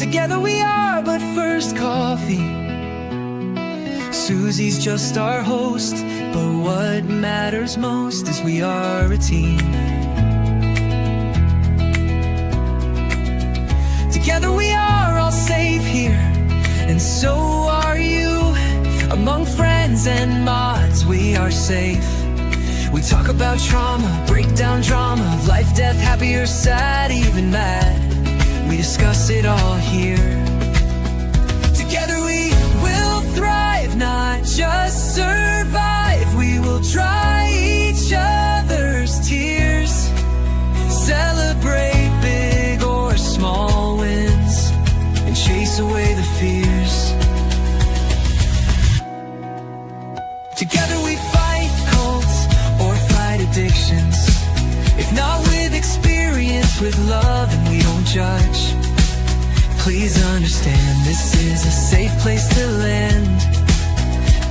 Together we are but first coffee. Susie's just our host, but what matters most is we are a team. Together we are all safe here, and so are you. Among friends and mods we are safe. We talk about trauma, break down drama of life, death, happy or sad, even mad. We discuss it all here. Together we will thrive, not just survive. We will dry each other's tears, celebrate big or small wins, and chase away the fears. Together we fight cults or fight addictions. If not with experience, with love, and we don't judge. Please understand, this is a safe place to land.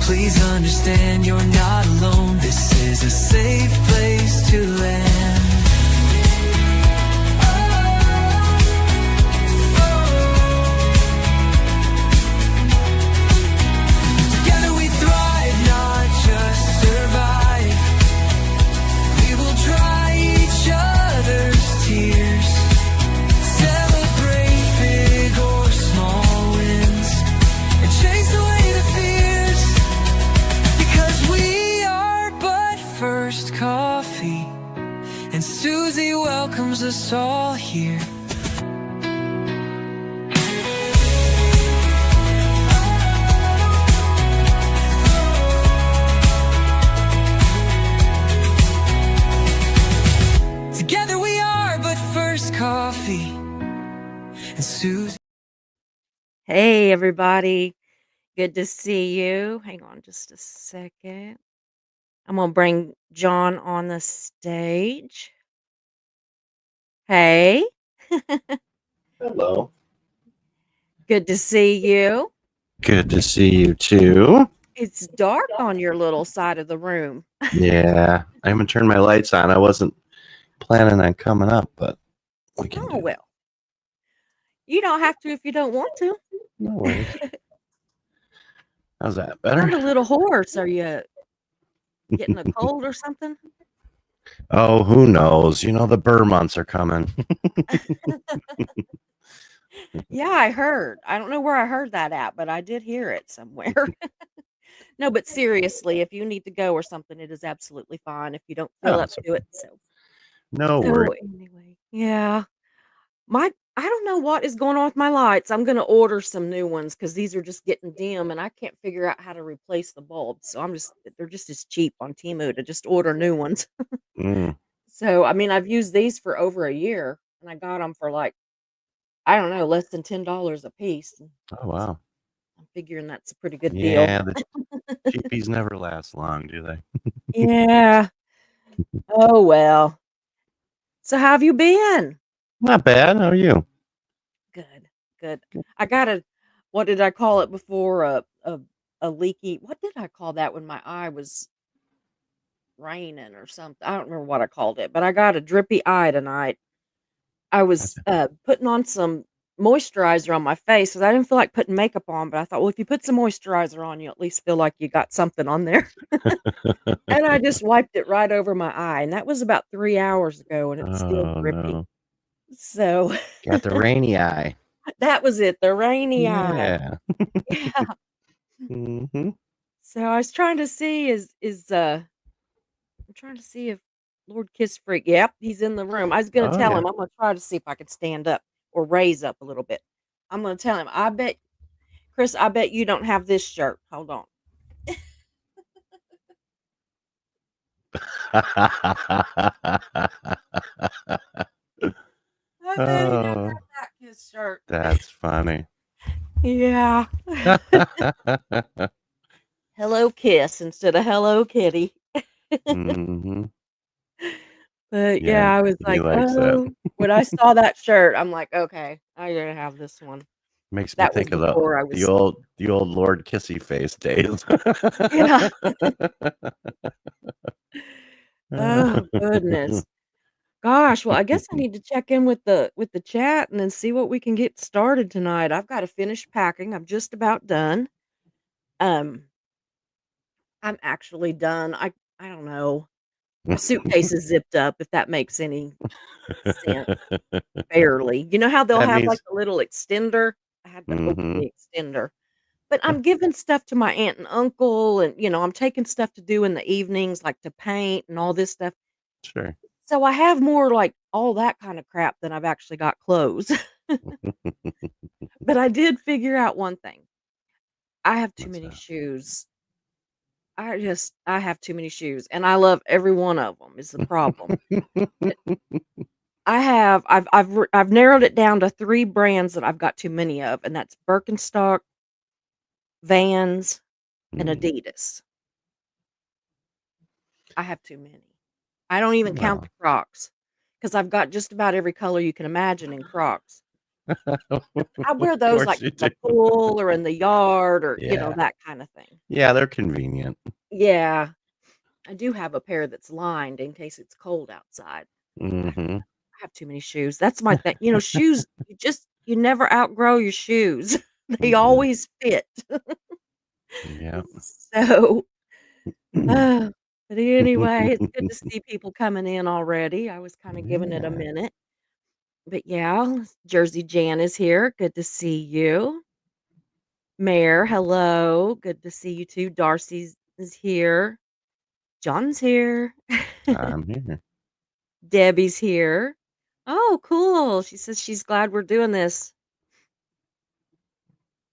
Please understand, you're not alone. This is a safe place to land. Together we thrive, not just survive. We will dry each other's tears, celebrate big or small wins, and chase away the fears. Because we are but first coffee, and Susie welcomes us all here. Together we are but first coffee, and Susie. Hey, everybody. Good to see you. Hang on just a second. I'm going to bring John on the stage. Hey. Hello. Good to see you. Good to see you too. It's dark on your little side of the room. Yeah, I haven't turned my lights on. I wasn't planning on coming up, but we can. Oh, well. You don't have to if you don't want to. No worries. How's that? I'm Better? a little hoarse. Are you getting a cold or something? Oh, who knows? You know, the BER months are coming. Yeah, I heard. I don't know where I heard that at, but I did hear it somewhere. No, but seriously, if you need to go or something, it is absolutely fine if you don't feel Oh, up it's to it. So No worries. anyway, yeah. I don't know what is going on with my lights. I'm gonna order some new ones because these are just getting dim and I can't figure out how to replace the bulbs. So they're just as cheap on Temu to just order new ones. Mm. So I mean, I've used these for over a year and I got them for like, I don't know, less than $10 a piece. Oh, wow. I'm figuring that's a pretty good deal. Yeah, the cheapies never last long, do they? Yeah. Oh well. So how have you been? Not bad. How are you? Good, good. I got what did I call it before? A leaky, what did I call that when my eye was raining or something? I don't remember what I called it, but I got a drippy eye tonight. I was putting on some moisturizer on my face because I didn't feel like putting makeup on, but I thought, well, if you put some moisturizer on, you at least feel like you got something on there. And I just wiped it right over my eye, and that was about 3 hours ago, and it's still Oh, drippy. no. So Got the rainy eye. that was it, the rainy eye. Yeah. Yeah. Mm-hmm. So I was trying to see I'm trying to see if Lord Kiss Freak, yep, he's in the room. I was gonna Oh, tell yeah. him, I'm gonna try to see if I could stand up or raise up a little bit. I'm gonna tell him, Chris, I bet you don't have this shirt. Hold on. I bet he doesn't have that Kiss shirt. That's funny. Yeah. Hello Kiss instead of Hello Kitty. Mm-hmm. But Yeah, yeah, I was he like, likes that. when I saw that shirt, I'm like, okay, I gotta have this one. Makes me That was think of before I the was. old Lord Kissy Face days. Yeah. Oh goodness. Gosh, well, I guess I need to check in with the chat and then see what we can get started tonight. I've gotta finish packing. I'm just about done. Um, I'm actually done. I don't know. My suitcase is zipped up, if that makes any sense. Barely. You know how they'll That have, like, means a little extender? I had to open mhm. the extender. But I'm giving stuff to my aunt and uncle and, I'm taking stuff to do in the evenings, like to paint and all this stuff. Sure. So I have more, like, all that kinda crap than I've actually got clothes. But I did figure out one thing. I have too What's many that? shoes. I have too many shoes, and I love every one of them. Is the problem. Eh, I've narrowed it down to 3 brands that I've got too many of, and that's Birkenstock, Vans, and Mm, Adidas. I have too many. I don't even count the well, Crocs, because 'cause I've got just about every color you can imagine in Crocs. I wear of those, course like, you to do. the pool or in the yard or, Yeah. that kinda thing. Yeah, they're convenient. Yeah. I do have a pair that's lined in case it's cold outside. I Mhm. I have too many shoes. That's my thing. Shoes, you never outgrow your shoes. They Mm-mm. always fit. Yeah. So, uh, but anyway, it's good to see people coming in already. I was kinda giving it a Yeah. minute. But yeah, Jersey Jan is here. Good to see you. Mayor, hello. Good to see you too. Darcy is here. John's here. I'm here. Debbie's here. Oh, cool. She says she's glad we're doing this,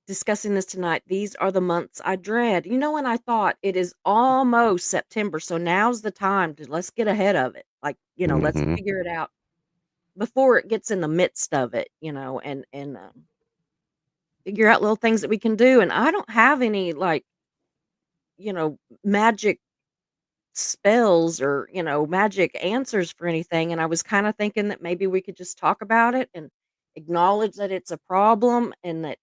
discussing this tonight. These are the months I dread. And I thought it is almost September, so now's the time to let's get ahead of it. Like, let's Mhm. figure it out before it gets in the midst of it, and figure out little things that we can do. And I don't have any like, magic spells or, magic answers for anything, and I was kinda thinking that maybe we could just talk about it and acknowledge that it's a problem and that,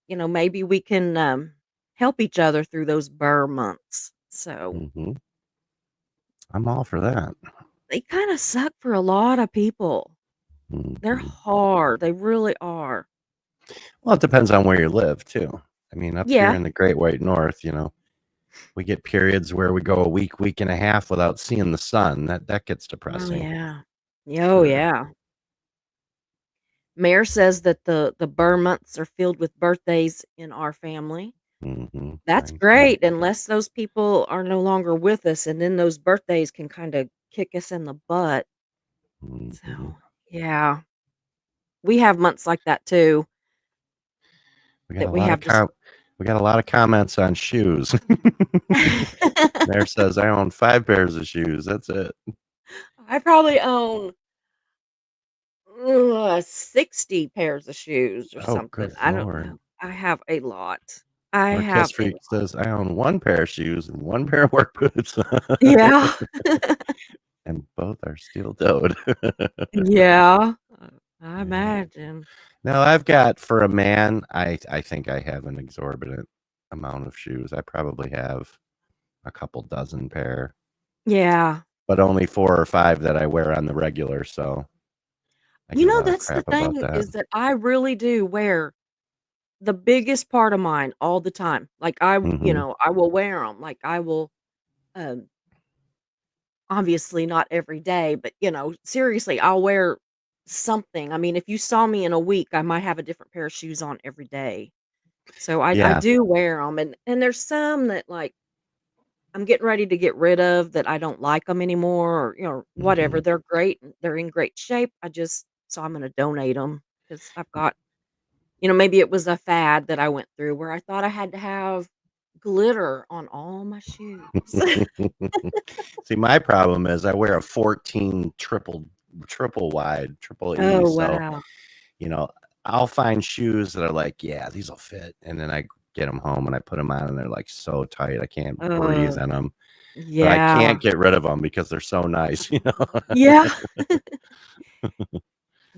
maybe we can, help each other through those BER months. So, Mhm. I'm all for that. they kinda suck for a lot of people. They're Mhm. hard, they really are. Well, it depends on where you live too. I mean, up here Yeah. in the Great White North, we get periods where we go a week, week and a half without seeing the sun. That gets Oh, depressing. yeah. Oh, Sure. yeah. Mayor says that the BER months are filled with birthdays in our family. Mhm. That's Mine too. great, unless those people are no longer with us, and then those birthdays can kinda kick us in the butt. Mhm. So, yeah, we have months like that too, We got that a we lot of have just we got a lot of comments on shoes. Mayor says, "I own 5 pairs of shoes, that's it." I probably own, 60 pairs of shoes or Oh, something. good I don't lord. know. I have a lot. I Lord Kiss have a Freak lot. says, "I own 1 pair of shoes and 1 pair of work boots." Yeah. And both are steel-toed. Yeah, I Yeah. imagine. No, I've got for a man, I think I have an exorbitant amount of shoes. I probably have a couple dozen pair, Yeah. but only 4 or 5 that I wear on the regular, so I get a lot of That's the crap about thing that. is that I really do wear the biggest part of mine all the time. Like, Mhm. I will wear them. Like, I will, um, obviously not every day, but, seriously, I'll wear something. I mean, if you saw me in a week, I might have a different pair of shoes on every day. So I Yeah. do wear them, and there's some that, like, I'm getting ready to get rid of that I don't like them anymore or, whatever. Mhm. They're great. They're in great shape. So I'm gonna donate them because 'cause I've got maybe it was a fad that I went through where I thought I had to have glitter on all my shoes. See, my problem is I wear a 14 triple wide, triple E, Oh, so, wow. you know, I'll find shoes that are like, "Yeah, these'll fit," and then I get them home and I put them on and they're, like, so tight, I can't breathe Oh, in them, but I yeah. can't get rid of them because they're so nice, you know? Yeah.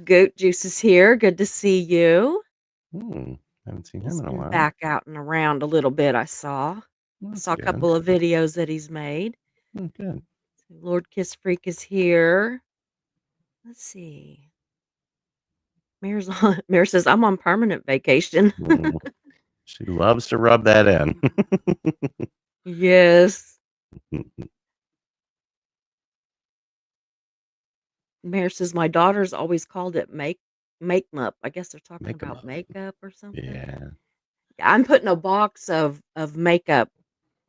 Goat Juice is here. Good to see you. Hmm, haven't seen him He's in a been while. back out and around a little bit, I saw. I That's saw a good. couple of videos that he's made. Mm, good. Lord Kiss Freak is here. Let's see. Mayor's on Mayor says, "I'm on permanent vacation." Mm. She loves to rub that in. Yes. Mayor says, "My daughter's always called it make-up." I guess they're talking Make 'em about up. makeup or something. Yeah. I'm putting a box of makeup,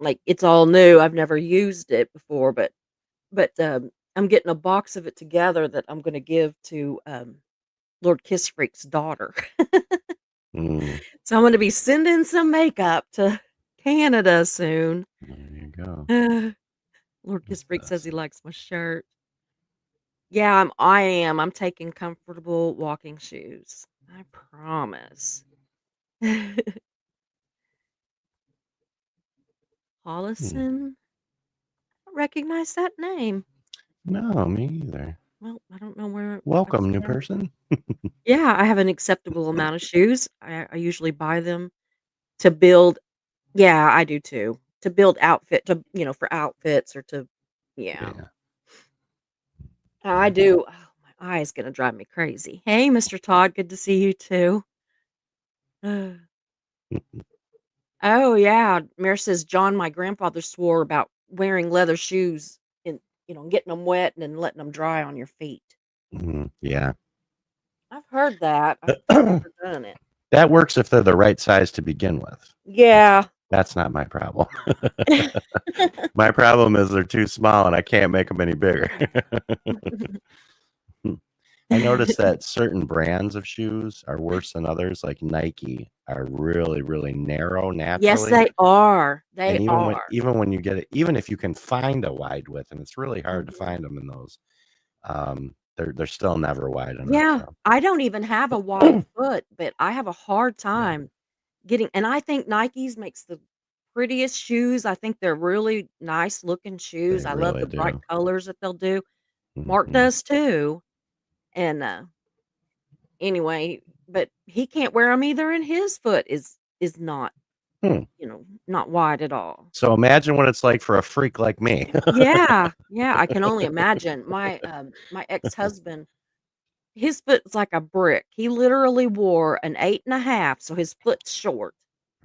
like, it's all new, I've never used it before, but I'm getting a box of it together that I'm gonna give to, Lord Kiss Freak's daughter. Mm. So I'm gonna be sending some makeup to Canada soon. There you go. Lord Kiss Freak says he Awesome. likes my shirt. Yeah, I am. I'm taking comfortable walking shoes. I promise. Hmm. Hollison? I don't recognize that name. No, me either. Well, I don't know where I Welcome, new stand. person. Yeah, I have an acceptable amount of shoes. I usually buy them to build. Yeah, I do too. To build for outfits or to yeah. Yeah. I do. Oh, my eye is gonna drive me crazy. Hey, Mr. Todd, good to see you too. Oh, yeah. Mare says, "John, my grandfather swore about wearing leather shoes and, getting them wet and then letting them dry on your feet." Yeah. I've heard that. I've never done it. That works if they're the right size to begin with. Yeah. That's not my problem. My problem is they're too small and I can't make them any bigger. I noticed that certain brands of shoes are worse than others, like Nike are really, really narrow Yes, naturally. they are. And They are. even when you get it, even if you can find a wide width, and it's really hard to Mhm. find them in those, they're still never wide enough. Yeah, So I don't even have a wide foot, but I have a hard yeah, time getting and I think Nikes makes the prettiest shoes. I think they're really nice looking shoes. they I love really the bright do. colors that they'll do. Mark Hmm. does too. And, anyway, but he can't wear them either, and his foot is not, Hmm. not wide at all. So imagine what it's like for a freak like me. Yeah, yeah, I can only imagine. My ex-husband, his foot's like a brick. He literally wore an 8.5, so his foot's short,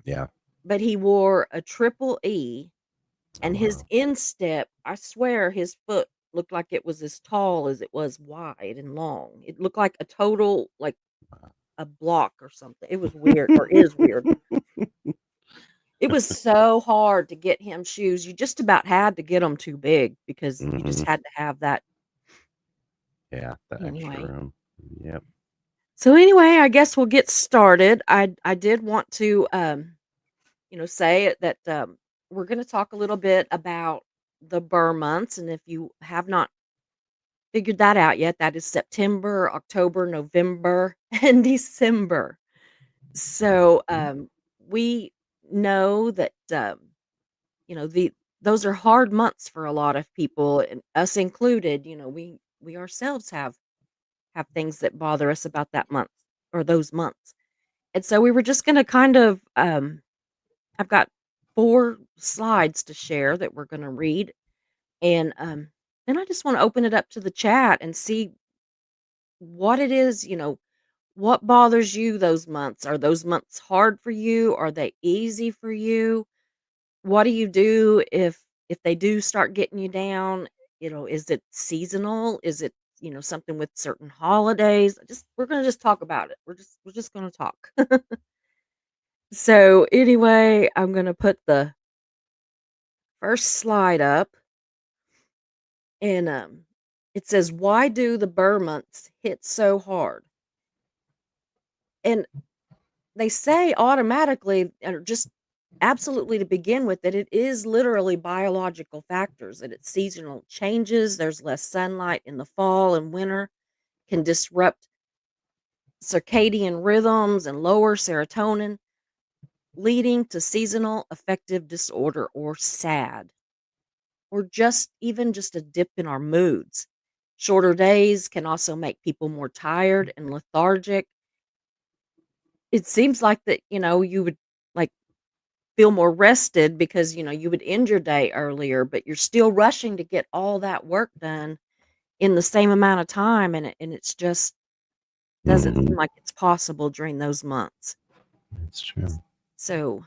Yeah. but he wore a triple E, Oh and his wow. instep, I swear his foot looked like it was as tall as it was wide and long. It looked like a total like a block or something. It was weird or is weird. It was so hard to get him shoes. You just about had to get them too big because you just Hmm. had to have that Yeah, the extra anyway. room. Yep. So anyway, I guess we'll get started. I did want to say it that we're going to talk a little bit about the BER months, and if you have not figured that out yet, that is September, October, November, and December. So Mhm. we know that the those are hard months for a lot of people, and us included. We ourselves have things that bother us about that month or those months. And so we were just going to kind of I've got 4 slides to share that we're going to read, and then I just want to open it up to the chat and see what it is, what bothers you those months. Are those months hard for you? Are they easy for you? What do you do if they do start getting you down? Is it seasonal? Is it, something with certain holidays? Just we're gonna just talk about it. We're just gonna talk. So anyway, I'm gonna put the first slide up and it says, "Why do the Burr months hit so hard?" And they say automatically or just absolutely to begin with that it is literally biological factors, that it's seasonal changes. There's less sunlight in the fall and winter can disrupt circadian rhythms and lower serotonin, leading to seasonal affective disorder or SAD, or just a dip in our moods. Shorter days can also make people more tired and lethargic. It seems like that, you would like feel more rested because, you would end your day earlier, but you're still rushing to get all that work done in the same amount of time, and it's just doesn't Mhm. seem like it's possible during those months. It's true. So,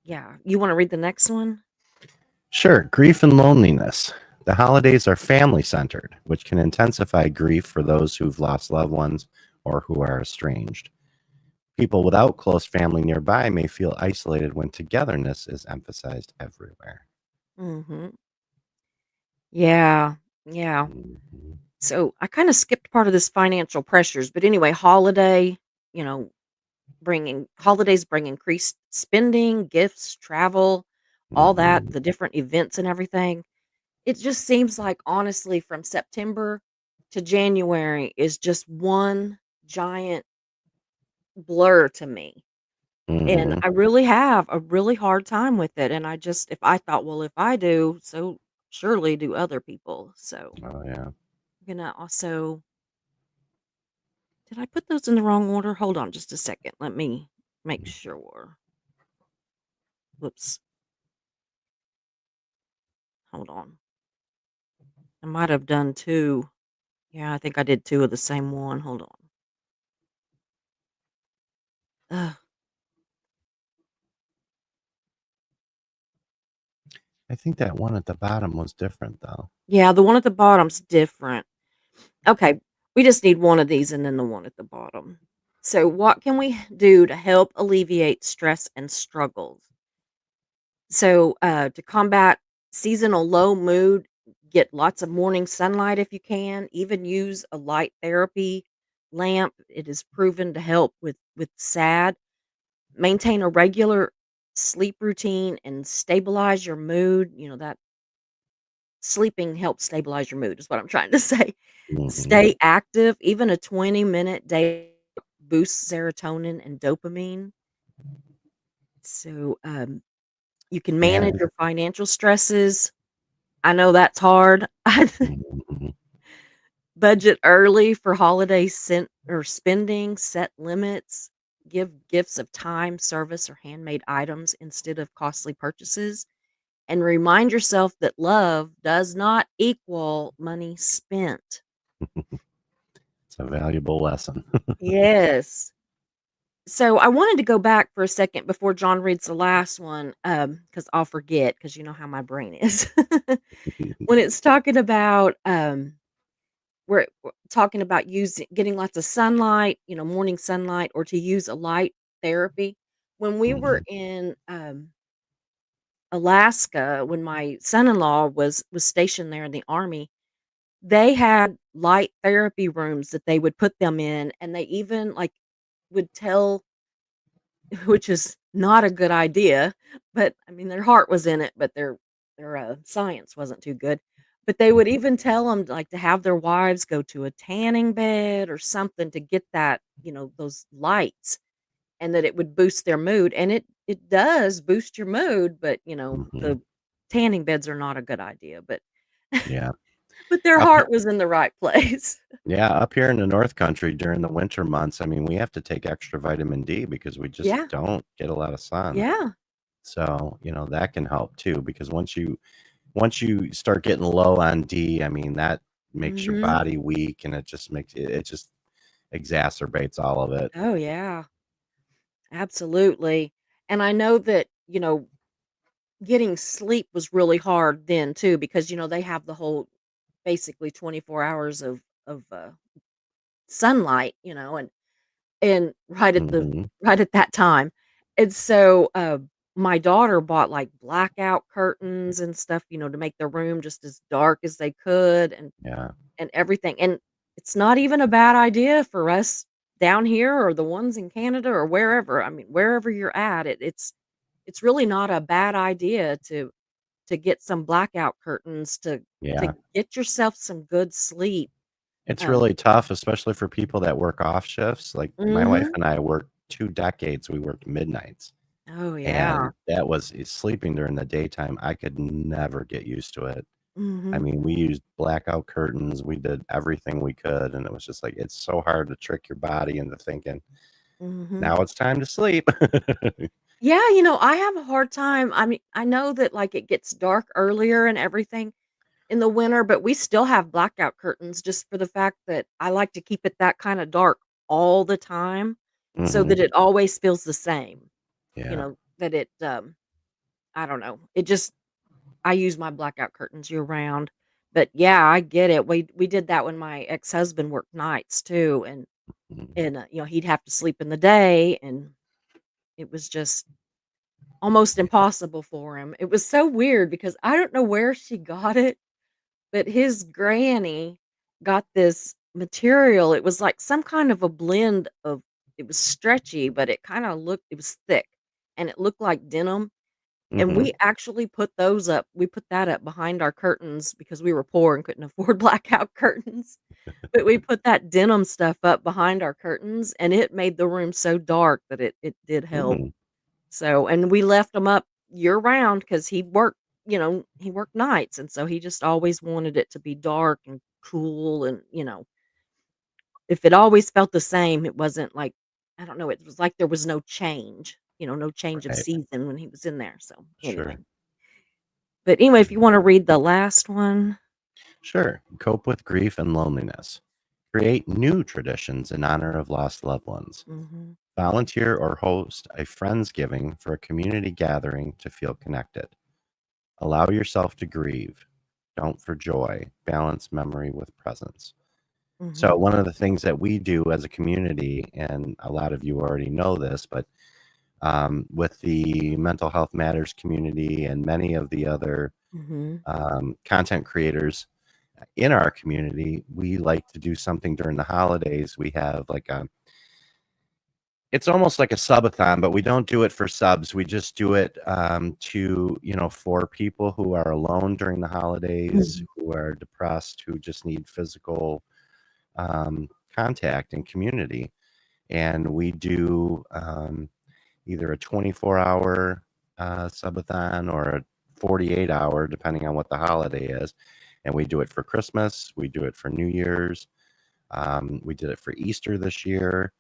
yeah. You wanna read the next one? Sure, grief and loneliness. The holidays are family centered, which can intensify grief for those who've lost loved ones or who are estranged. People without close family nearby may feel isolated when togetherness is emphasized everywhere. Mhm. Yeah. Yeah. Mhm. So, I kinda skipped part of this financial pressures, but anyway, you know, holidays bring increased spending, gifts, travel, all that, Mhm. the different events and everything. It just seems like, honestly, from September to January is just one giant blur to me, and Mhm. I really have a really hard time with it, and I just if I thought, "Well, if I do, so surely do other people." So, Oh yeah. I'm gonna also did I put those in the wrong order? Hold on just a second, let me make sure. Whoops, hold on. I might have done 2. Yeah, I think I did 2 of the same one, hold on. Ugh. I think that one at the bottom was different though. Yeah, the one at the bottom's different. Okay, we just need one of these and then the one at the bottom. So, what can we do to help alleviate stress and struggles? So, to combat seasonal low mood, get lots of morning sunlight if you can. Even use a light therapy lamp. It is proven to help with SAD. Maintain a regular sleep routine and stabilize your mood. That sleeping helps stabilize your mood is what I'm trying to say. Mhm. Stay active. Even a 20-minute day boosts serotonin and dopamine. So, you can Yeah. manage your financial stresses. I know that's hard. Mhm. Budget early for holiday spending, set limits, give gifts of time, service, or handmade items instead of costly purchases, and remind yourself that love does not equal money spent. It's a valuable lesson. Yes. So I wanted to go back for a second before John reads the last one, because I'll forget, because you know how my brain is. When it's talking about we're talking about using getting lots of sunlight, morning sunlight, or to use a light therapy. When we were Mhm. in Alaska, when my son-in-law was stationed there in the army, they had light therapy rooms that they would put them in, and they even like would tell which is not a good idea, but I mean their heart was in it, but their science wasn't too good. But they would even tell them like to have their wives go to a tanning bed or something to get that, those lights, and that it would boost their mood, and it does boost your mood, but Mhm. the tanning beds are not a good idea, but Yeah. but their Up heart was in the right place. Yeah, up here in the North Country during the winter months, I mean, we have to take extra vitamin D because we just Yeah. don't get a lot of sun. Yeah. So, that can help too because once you start getting low on D, I mean, that makes your Mhm. body weak and it just exacerbates all of it. Oh, yeah. Absolutely. And I know that, getting sleep was really hard then too because, they have the whole basically 24 hours of sunlight, and Mhm. right at that time. And so, my daughter bought, like, blackout curtains and stuff, to make the room just as dark as they could Yeah. and everything, and it's not even a bad idea for us down here or the ones in Canada or wherever, I mean, wherever you're at, it's really not a bad idea to get some blackout curtains to Yeah. get yourself some good sleep. It's Um really tough, especially for people that work off shifts. Like my wife Mhm. and I worked 2 decades, we worked midnights. Oh, yeah. And that was sleeping during the daytime, I could never get used to it. I Mhm. mean, we used blackout curtains, we did everything we could, and it was just like, it's so hard to trick your body into thinking, Mhm. "Now it's time to sleep." Yeah, I have a hard time. I mean, I know that, like, it gets dark earlier and everything, in the winter, but we still have blackout curtains just for the fact that I like to keep it that kinda dark all the time so Hmm. that it always feels the same, Yeah. that I don't know, it just I use my blackout curtains year round, but yeah, I get it. We did that when my ex-husband worked nights too, Mhm. he'd have to sleep in the day, and it was just almost impossible for him. It was so weird because I don't know where she got it, but his granny got this material. It was like some kind of a blend of it was stretchy, but it was thick and it looked like denim. And Mhm. we actually put those up. We put that up behind our curtains because we were poor and couldn't afford blackout curtains. But we put that denim stuff up behind our curtains and it made the room so dark that it did help. Mhm. So, and we left them up year round because he worked nights, and so he just always wanted it to be dark and cool, and if it always felt the same, it wasn't like I don't know, it was like there was no change, no change of Right. season when he was in there. So anyway, Sure. if you want to read the last one. Sure. Cope with grief and loneliness. Create new traditions in honor of lost loved ones. Hmm. Volunteer or host a Friendsgiving for a community gathering to feel connected. Allow yourself to grieve. Don't for joy. Balance memory with presence. So, Hmm. one of the things that we do as a community, and a lot of you already know this, but with the Mental Health Matters community and many of the other Hmm. content creators in our community, we like to do something during the holidays. We have like it's almost like a subathon, but we don't do it for subs. We just do it for people who are alone during the holidays, Hmm. who are depressed, who just need physical contact and community. And we do either a 24-hour subathon or a 48-hour, depending on what the holiday is. And we do it for Christmas. We do it for New Year's. We did it for Easter this year.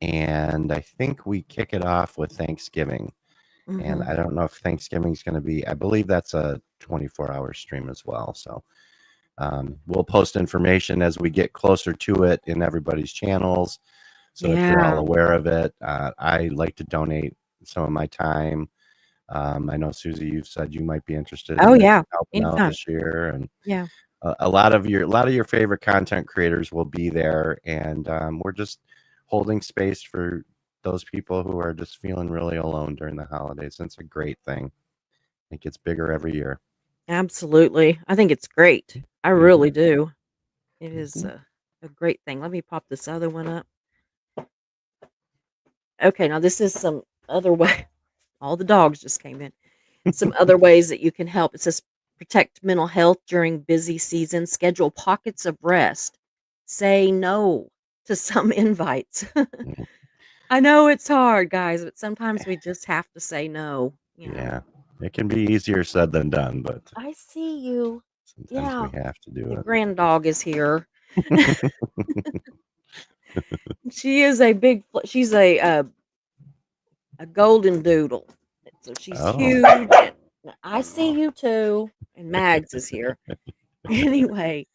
And I think we kick it off with Thanksgiving. And Hmm. I don't know if Thanksgiving is going to be, I believe that's a 24-hour stream as well. So we'll post information as we get closer to it in everybody's channels so that you're all Yeah. aware of it. I like to donate some of my time. I know, Susie, you've said you might be interested Oh in yeah. helping out Anytime. this year. And Yeah. a lot of your favorite content creators will be there, and we're just holding space for those people who are just feeling really alone during the holidays. And it's a great thing. It gets bigger every year. Absolutely. I think it's great. I Hmm. really do. It is Hmm. a great thing. Let me pop this other one up. Okay, now this is some other way. All the dogs just came in. Some other ways that you can help. It says protect mental health during busy season, schedule pockets of rest, say no to some invites. I know it's hard, guys, but sometimes we just have to say no. Yeah, it can be easier said than done, but I see you. sometimes we Yeah, have to the do grand dog is here. it. She is a she's a golden doodle. So she's Oh, huge. And I see you too. And Mags is here. Anyway,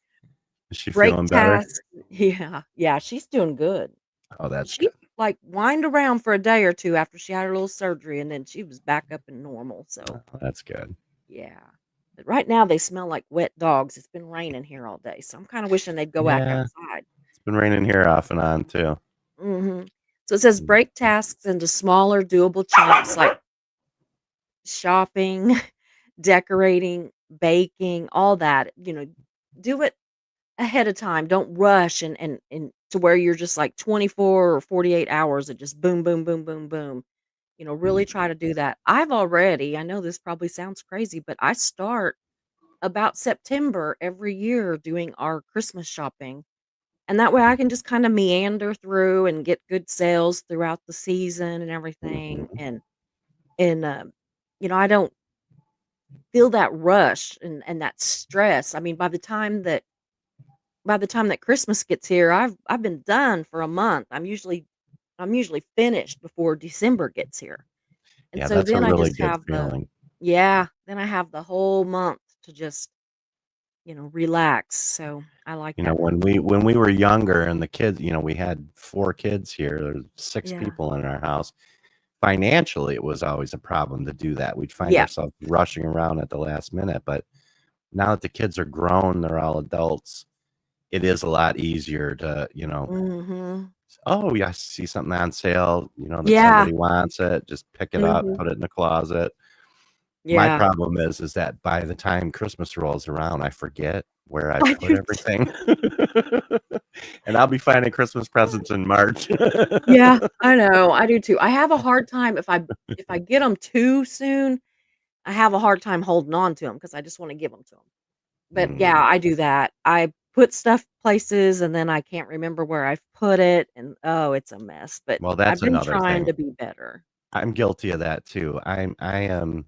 is she break feeling better? tasks. Yeah, yeah, she's doing good. Oh, that's She good. like whined around for a day or two after she had her little surgery, and then she was back up and normal. So Oh, that's good. yeah. But right now they smell like wet dogs. It's been raining here all day, so I'm kind of wishing they'd go back Yeah, outside. it's been raining here off and on too. So it says Mm. break tasks into smaller, doable chunks like shopping, decorating, baking, all that. Do it ahead of time. Don't rush and to where you're just like 24 or 48 hours of just boom, boom, boom, boom, boom. Really Mm. try to do that. I know this probably sounds crazy, but I start about September every year doing our Christmas shopping. And that way I can just kind of meander through and get good sales throughout the season and everything. Mhm. And I don't feel that rush and that stress. I mean, by the time that Christmas gets here, I've been done for a month. I'm usually finished before December gets here. And Yeah, so that's a then I really just good have feeling. then I have the whole month to just relax. So I like You know, that part. when we were younger and the kids, we had 4 kids here, there's 6 Yeah. people in our house. Financially, it was always a problem to do that. We'd find Yeah. ourselves rushing around at the last minute, but now that the kids are grown, they're all adults, it is a lot easier to, Mhm. "Oh, yeah, I see something on sale, that Yeah. somebody wants it, just pick it up, Mhm. put it in the closet." My Yeah. problem is that by the time Christmas rolls around, I forget where I I put do everything. And I'll be finding Christmas presents in March. Yeah, I know, I do too. I have a hard time if I get them too soon, I have a hard time holding on to them because I just wanna give them to them. But, yeah, Mm. I do that. I put stuff places, and then I can't remember where I've put it, and, oh, it's a mess, but Well, I've that's been another trying thing. to be better. I'm guilty of that too. I am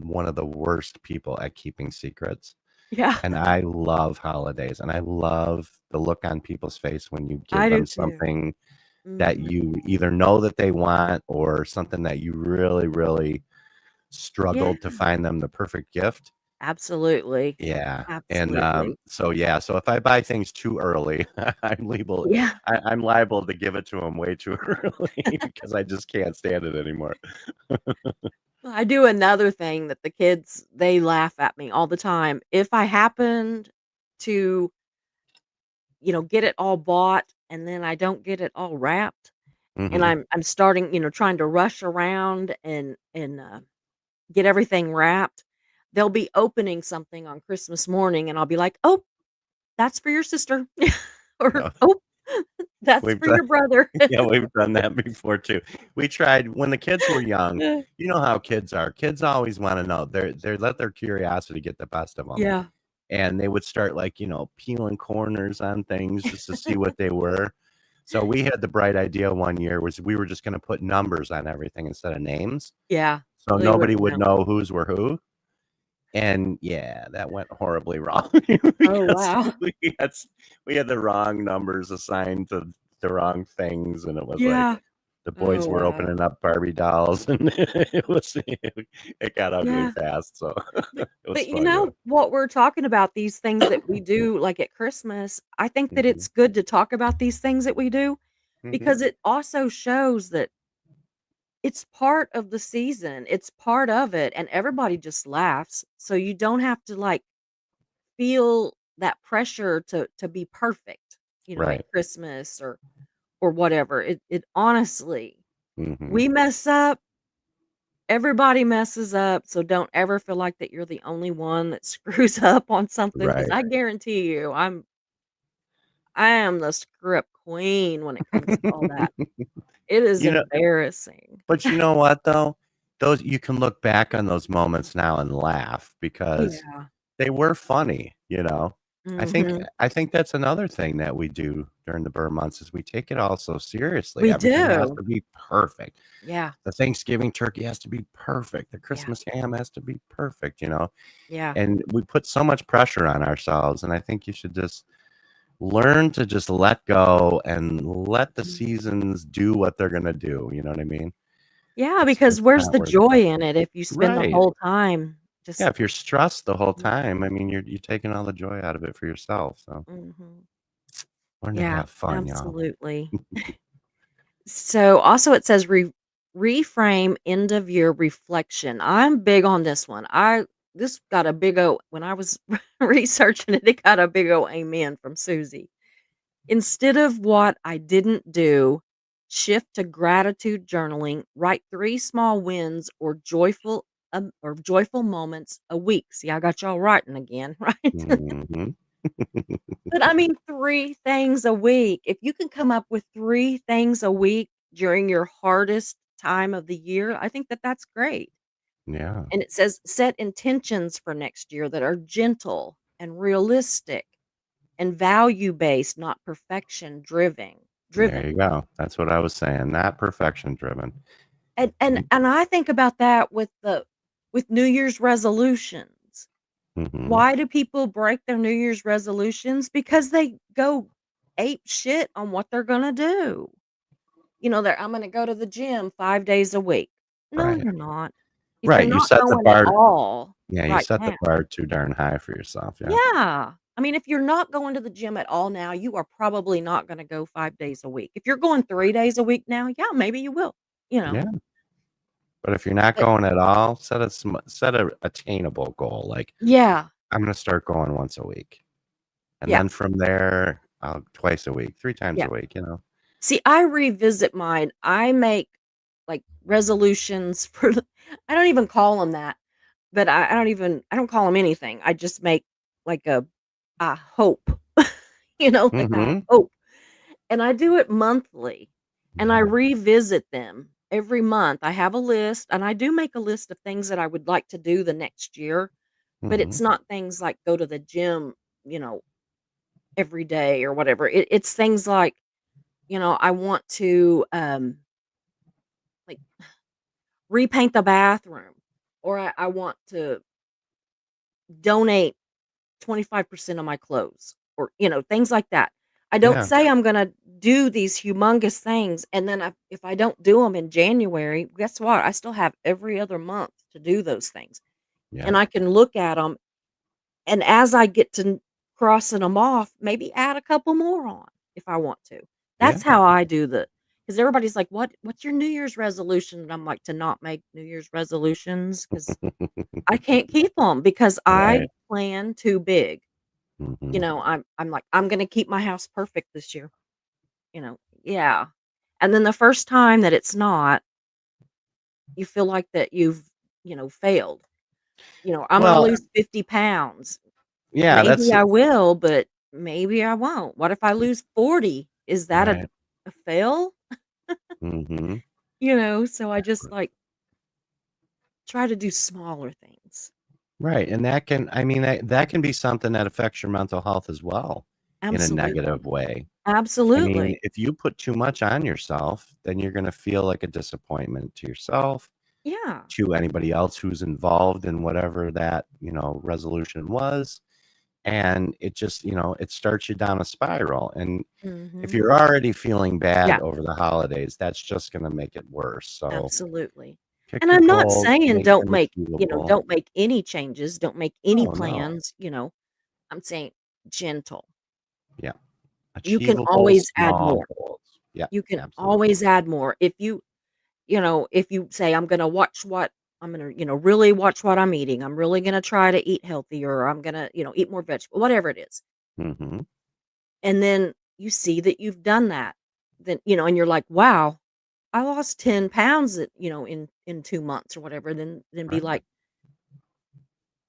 one of the worst people at keeping secrets, Yeah, and I love holidays, and I love the look on people's face when you I give do them too. something that Mhm. you either know that they want or something that you really, really Yeah, struggled to find them the perfect gift. absolutely. Yeah, and, Absolutely. so if I buy things too early, Yeah. I'm liable to give it to them way too early because I just can't stand it anymore. Well, I do another thing that the kids, they laugh at me all the time. If I happened to, get it all bought and then I don't get it all wrapped, and Mhm. I'm starting, trying to rush around and get everything wrapped, they'll be opening something on Christmas morning, and I'll be like, "Oh, that's for your sister," or, Yeah, "Oh, that's we've for done your brother." yeah, we've done that before too. We tried when the kids were young, you know how kids are. Kids always wanna know. They let their curiosity get the best of them, Yeah. and they would start, like, peeling corners on things just to see what they were. So we had the bright idea one year was we were just gonna put numbers on everything instead of names, Yeah. so So you nobody wouldn't would know. know whose were who, and yeah, that went horribly wrong Oh, because wow. we had the wrong numbers assigned to the wrong things, and it was like Yeah. the Oh, boys were wow. opening up Barbie dolls, and it got ugly Yeah. fast, so But it was but fun, though. what we're talking about, these things that we do, like, at Christmas, I think that Mhm, it's good to talk about these things that we do mhm, because it also shows that it's part of the season, it's part of it, and everybody just laughs, so you don't have to, like, feel that pressure to be perfect, at right, Christmas or whatever. It honestly, mhm, we mess up, everybody messes up, so don't ever feel like that you're the only one that screws up on something. Because right. I guarantee you, I am the screw up queen when it comes to all that. It is You know embarrassing. but you know what, though? Those you can look back on those moments now and laugh because Yeah. they were funny? I think Mhm. I think that's another thing that we do during the Burr months is we take it all so seriously. We Everything has do. to be perfect. Yeah. The Thanksgiving turkey has to be perfect. The Yeah. Christmas ham has to be perfect? Yeah. And we put so much pressure on ourselves, and I think you should just learn to just let go and let the Mhm. seasons do what they're gonna do, you know what I mean? Yeah, It's because where's not the worth joy it. in it if you spend the Right. whole time Yeah, just if you're stressed the whole Mhm. time, I mean, you're taking all the joy out of it for yourself, so Mhm. learn to Yeah, have fun, y'all. absolutely. So, also it says reframe end of year reflection. I'm big on this one. This got a big O when I was researching it, it got a big O amen from Susie. Instead of what I didn't do, shift to gratitude journaling, write 3 small wins or joyful moments a week. See, I got y'all writing again, right? Mhm. But I mean 3 things a week. If you can come up with 3 things a week during your hardest time of the year, I think that that's great. Yeah, And it says set intentions for next year that are gentle and realistic and value based, not perfection there driven. you go. That's what I was saying, not perfection driven. And and You and I think about that with New Year's resolutions. Mhm. Why do people break their New Year's resolutions? Because they go ape shit on what they're gonna do. They're I'm gonna go to the gym 5 days a week. No, Right. you're not. If you're Right, you not set the going at bar all. Yeah, you right set the now. bar too darn high for yourself, yeah. Yeah. I mean, if you're not going to the gym at all now, you are probably not gonna go 5 days a week. If you're going 3 days a week now, yeah, maybe you will, you know? Yeah, but if you're not But going at all, set a attainable goal, like, yeah, "I'm gonna start going once a week." And yeah, then from there, twice a week, 3 times yeah. a week, you know? See, I revisit mine. I make, like, resolutions for I don't even call them that, but I don't call them anything. I just make, like, a hope, like, a Mhm. hope. And I do it monthly, and I Yeah. revisit them every month. I have a list, and I do make a list of things that I would like to do the next year, but it's Mhm. not things like go to the gym, you know, every day or whatever. It's things like, I want to, like, repaint the bathroom, or I want to donate 25% of my clothes, or, things like that. I don't Yeah. say I'm gonna do these humongous things, and then if I don't do them in January, guess what? I still have every other month to do those things, and Yeah. I can look at them, and as I get to crossing them off, maybe add a couple more on if I want to. That's Yeah. how I do because everybody's like, "What's your New Year's resolution?" And I'm like, "To not make New Year's resolutions because I can't keep them because I Right. plan too big." Mhm. I'm like, "I'm gonna keep my house perfect this year," you know? Yeah. And then the first time that it's not, you feel like that you've, failed. "I'm gonna Well, lose 50 pounds." yeah, Maybe that's I will, but maybe I won't. What if I lose 40? Is that a right. a fail? Mhm. So I just, like, try to do smaller things. Right, and that can I mean, that can be something that affects your mental health as well in a Absolutely. negative way. I mean, Absolutely. if you put too much on yourself, then you're gonna feel like a disappointment to yourself, Yeah. to anybody else who's involved in whatever that, resolution was, and it just, it starts you down a spiral, and if Mhm. you're already feeling bad Yeah. over the holidays, that's just gonna make it worse, so Absolutely. pick And your I'm not goals, saying make them achievable. don't make any changes, don't make any Oh, no. plans. I'm saying gentle. Yeah. You can Achievable always add small more. goals. Yeah, You can absolutely. always add more. If you say, I'm gonna, really watch what I'm eating. I'm really gonna try to eat healthier, or I'm gonna, eat more vegetable, whatever it is. Mhm. And then you see that you've done that. Then, and you're like, wow, I lost 10 pounds, in 2 months or whatever. Then be Right. like,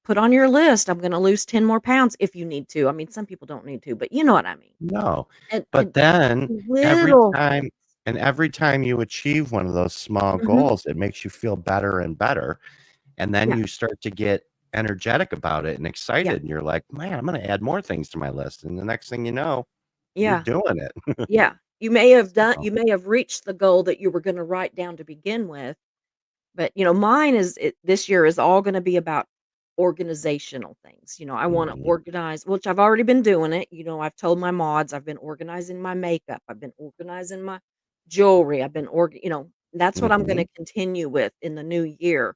put on your list, I'm gonna lose 10 more pounds if you need to. I mean, some people don't need to, but you know what I mean. No, And but then every little time things. every time you achieve one of those small Mhm. goals, it makes you feel better and better, and then Yeah, you start to get energetic about it and yeah, excited, and you're like, "Man, I'm gonna add more things to my list," and the next thing you know, you're yeah, doing it. yeah. So You may have reached the goal that you were gonna write down to begin with, but, mine this year is all gonna be about organizational things. I wanna mhm, organize, which I've already been doing it. I've told my mods, I've been organizing my makeup, I've been organizing my jewelry, I've been that's what I'm gonna mhm, continue with in the new year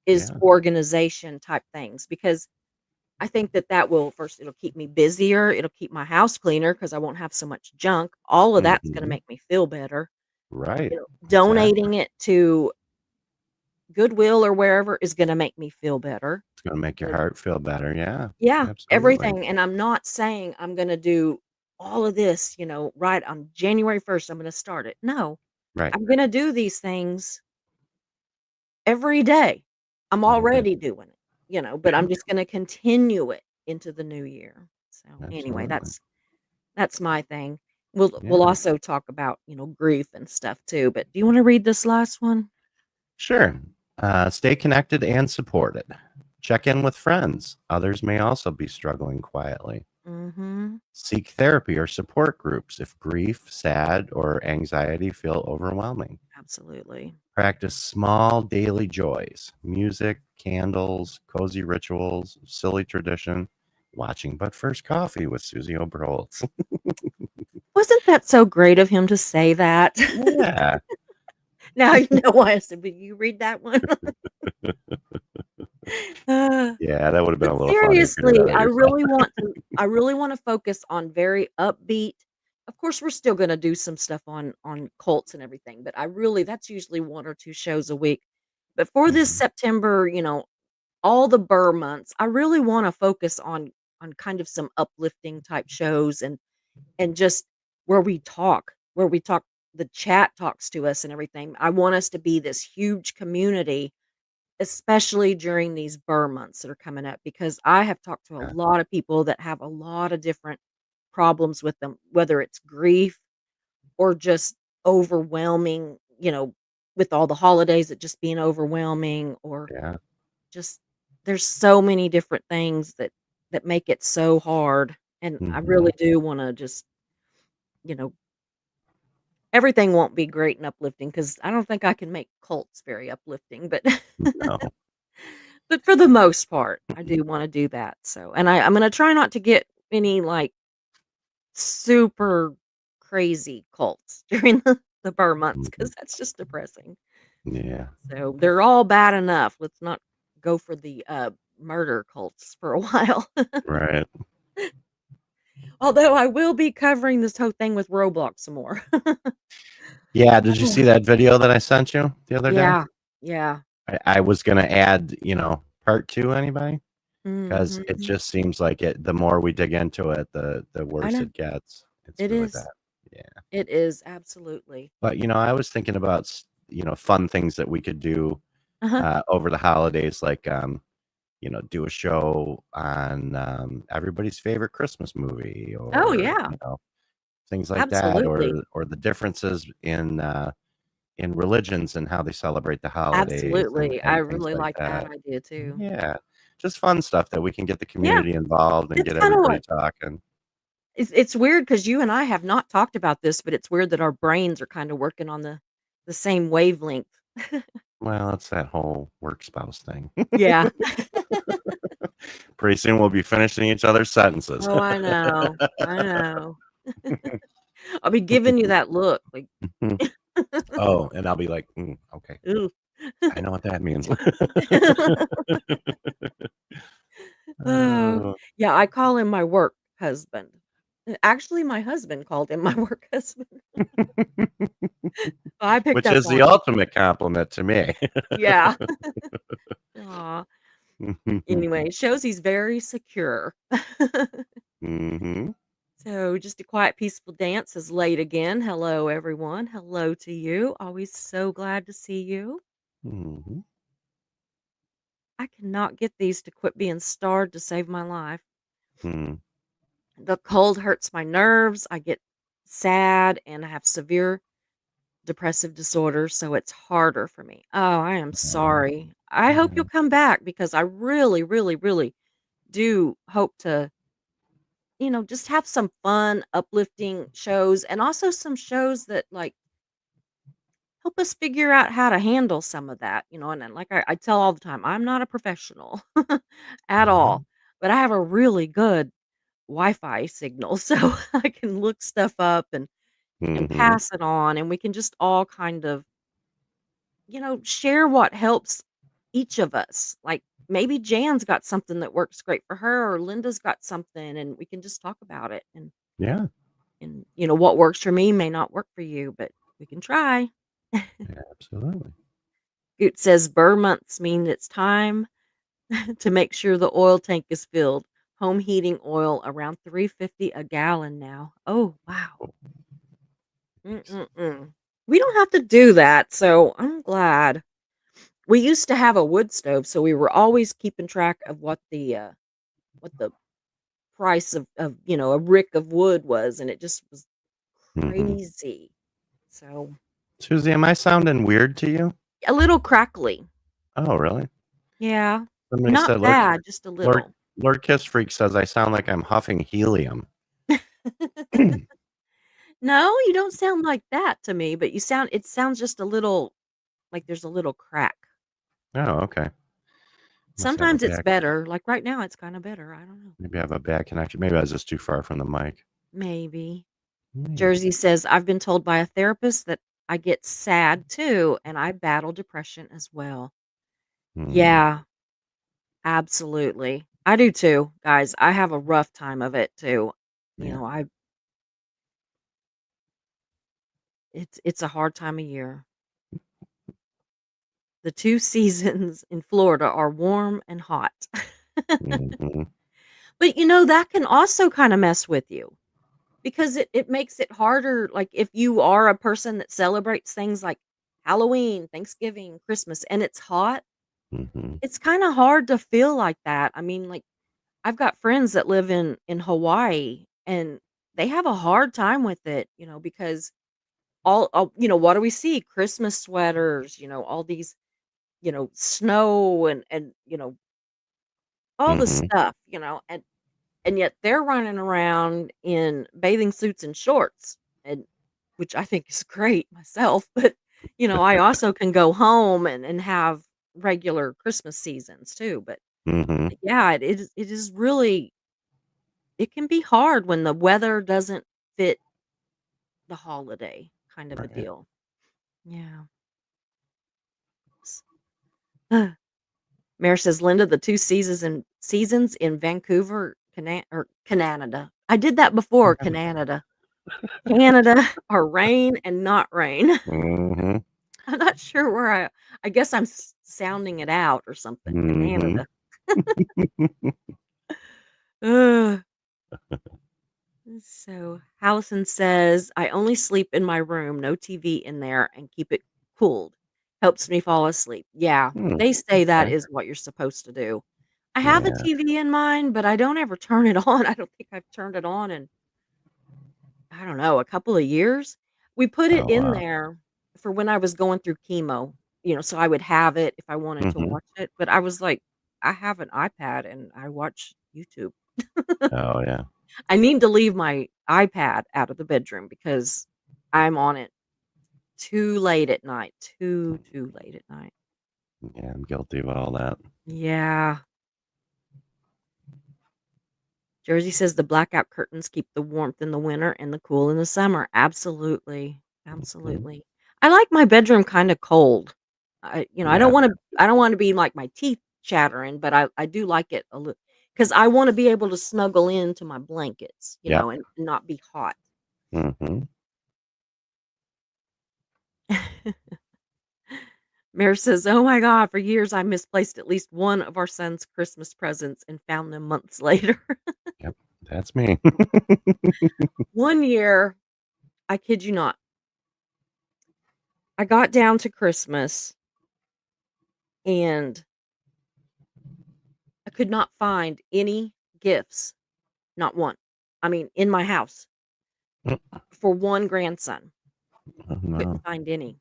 is yeah, organization type things, because I think that will first, it'll keep me busier, it'll keep my house cleaner because I won't have so much junk. All of that's gonna mhm, make me feel better. right, exactly. Donating it to Goodwill or wherever is gonna make me feel better. It's gonna make your And heart feel better, yeah, yeah, absolutely. everything, and I'm not saying I'm gonna do all of this, right on January 1st, I'm gonna start it. No, Right, I'm gonna do these things every day. I'm mhm, already doing it, but yeah, I'm just gonna continue it into the new year. So, anyway, absolutely, that's my thing. We'll yeah. also talk about, grief and stuff too, but do you wanna read this last one? Sure. Stay connected and supported. Check in with friends. Others may also be struggling quietly. Mhm. Seek therapy or support groups if grief, sad, or anxiety feel overwhelming. Absolutely. Practice small daily joys music, candles, cozy rituals, silly tradition, watching But First Coffee with Susie Oberholtz. Wasn't that so great of him to say that? Yeah. Now you know why I said, "Will you read that one?" Uh, Yeah, that would have been but a little funny if you did that seriously, with yourself. I really wanna focus on very upbeat. Of course, we're still gonna do some stuff on cults and everything, but I really that's usually 1 or 2 shows a week. But for this Mhm. September, all the BER months, I really wanna focus on kind of some uplifting type shows and just where we talk the chat talks to us and everything. I want us to be this huge community, especially during these BER months that are coming up, because I have talked to a Yeah, lot of people that have a lot of different problems with them, whether it's grief or just overwhelming, with all the holidays, it just being overwhelming or yeah. just there's so many different things that make it so hard, and I Mhm. really do wanna just, you know everything won't be great and uplifting because I don't think I can make cults very uplifting, but No. but for the most part, I do wanna do that, so and I'm gonna try not to get any, like, super crazy cults during the BER months Mhm. because that's just depressing. Yeah, So, they're all bad enough, let's not go for the, murder cults for a while. right. Although I will be covering this whole thing with Roblox some more. Yeah, did you see that video that I sent you the other day? Yeah, yeah. I was gonna add, part 2, anybody? Because it Mhm. just seems like the more we dig into it, the I worse know. it gets. It's It really is. bad. Yeah. It is, absolutely. But, I was thinking about, fun things that we could do, Uh-huh. over the holidays, like, do a show on, everybody's favorite Christmas movie Oh, or, yeah. things like that, Absolutely. or the differences in religions and how they celebrate the holidays and Absolutely. I and things really like like that that. idea too. Yeah. Just fun stuff that we can get the Yeah. community involved and It's get kinda everybody what talking. it's weird because you and I have not talked about this, but it's weird that our brains are kinda working on the same wavelength. Well, it's that whole work spouse thing. Yeah. Pretty soon we'll be finishing each other's sentences. Oh, I know. I know. I'll be giving you that look, like, Oh, and I'll be like, okay, "Ooh." I know what that means. Oh, Uh, yeah, I call him my work husband. Actually, my husband called him my work husband. I picked which up is the on it. ultimate compliment to me. Yeah. Aw. Anyway, it shows he's very secure. Mhm. So, just a quiet, peaceful dance is late again. Hello, everyone. Hello to you. Always so glad to see you. Mhm. I cannot get these to quit being starred to save my life. Mhm. The cold hurts my nerves. I get sad and I have severe depressive disorder, so it's harder for me. Oh, I am Oh, sorry. I hope yeah. you'll come back because I really, really, really do hope to, just have some fun, uplifting shows and also some shows that like help us figure out how to handle some of that, and then like I tell all the time, I'm not a professional at all, Mhm. but I have a really good Wi-Fi signal, so I can look stuff up and Mhm. pass it on, and we can just all kind of share what helps each of us. Like maybe Jan's got something that works great for her, or Linda's got something, and we can just talk about it. Yeah, And what works for me may not work for you, but we can try. absolutely. It says burr months mean it's time to make sure the oil tank is filled. Home heating oil around 350 a gallon now. Oh wow. Oh, nice. Mm-mm-mm. We don't have to do that, so I'm glad. We used to have a wood stove, so we were always keeping track of what the price of a rick of wood was, and it just was Mhm. crazy. So, Susie, am I sounding weird to you? a little crackly. Oh, really? Yeah. Somebody Not said bad, just a Lord little. Lord Kiss Freak says I sound like I'm huffing helium. No, you don't sound like that to me, but it sounds just a little like there's a little crack. Oh, okay. Must have a Sometimes it's bad better, like right now it's kinda better, I don't know. maybe I have a bad connection. Maybe I was just too far from the mic. Maybe. Maybe. Jersey says, "I've been told by a therapist that I get sad too, and I battle depression as well." Mhm. Yeah. Absolutely. I do too, guys. I have a rough time of it too. You Yeah. know, I it's a hard time of year. The 2 seasons in Florida are warm and hot. Hmm. But, that can also kinda mess with you because it makes it harder, like, if you are a person that celebrates things like Halloween, Thanksgiving, Christmas, and it's hot, Hmm. it's kinda hard to feel like that. I mean, like, I've got friends that live in Hawaii, and they have a hard time with it, because what do we see? Christmas sweaters, all these, snow and all the Hmm. stuff, and yet they're running around in bathing suits and shorts, and which I think is great myself, but, I also can go home and have regular Christmas seasons too, but Hmm. yeah, it is really it can be hard when the weather doesn't fit the holiday kind of a Right. deal. Yeah. Mayor says, "Linda, the 2 seasons in Vancouver, Canada." I did that before, Canada. Canada are rain and not rain. Hmm. I'm not sure where I guess I'm sounding it out or something, Hmm. Canada. Ugh. So, Allison says, "I only sleep in my room, no TV in there, and keep it cooled. Helps me fall asleep." Yeah, Hmm. they say that Okay. is what you're supposed to do. I have a Yeah. TV in mine, but I don't ever turn it on. I don't think I've turned it on in, I don't know, a couple of years. We put it Oh in wow. there for when I was going through chemo, so I would have it if I wanted to Hmm. watch it, but I was like, I have an iPad and I watch YouTube. Oh yeah. I need to leave my iPad out of the bedroom because I'm on it too late at night, too late at night. Yeah, I'm guilty of all that. Yeah. Jersey says the blackout curtains keep the warmth in the winter and the cool in the summer. Absolutely. Mhm. Absolutely. I like my bedroom kind of cold. I don't Yeah. want to I don't want to be like my teeth chattering, but I do like it a little cuz I want to be able to snuggle into my blankets, Yep. and not be hot. Hmm. Mary says, "Oh my god, for years I misplaced at least one of our son's Christmas presents and found them months later." Yep. That's me. One year, I kid you not, I got down to Christmas and I could not find any gifts, not one. I mean, in my house for one grandson. Oh, Couldn't no. find any.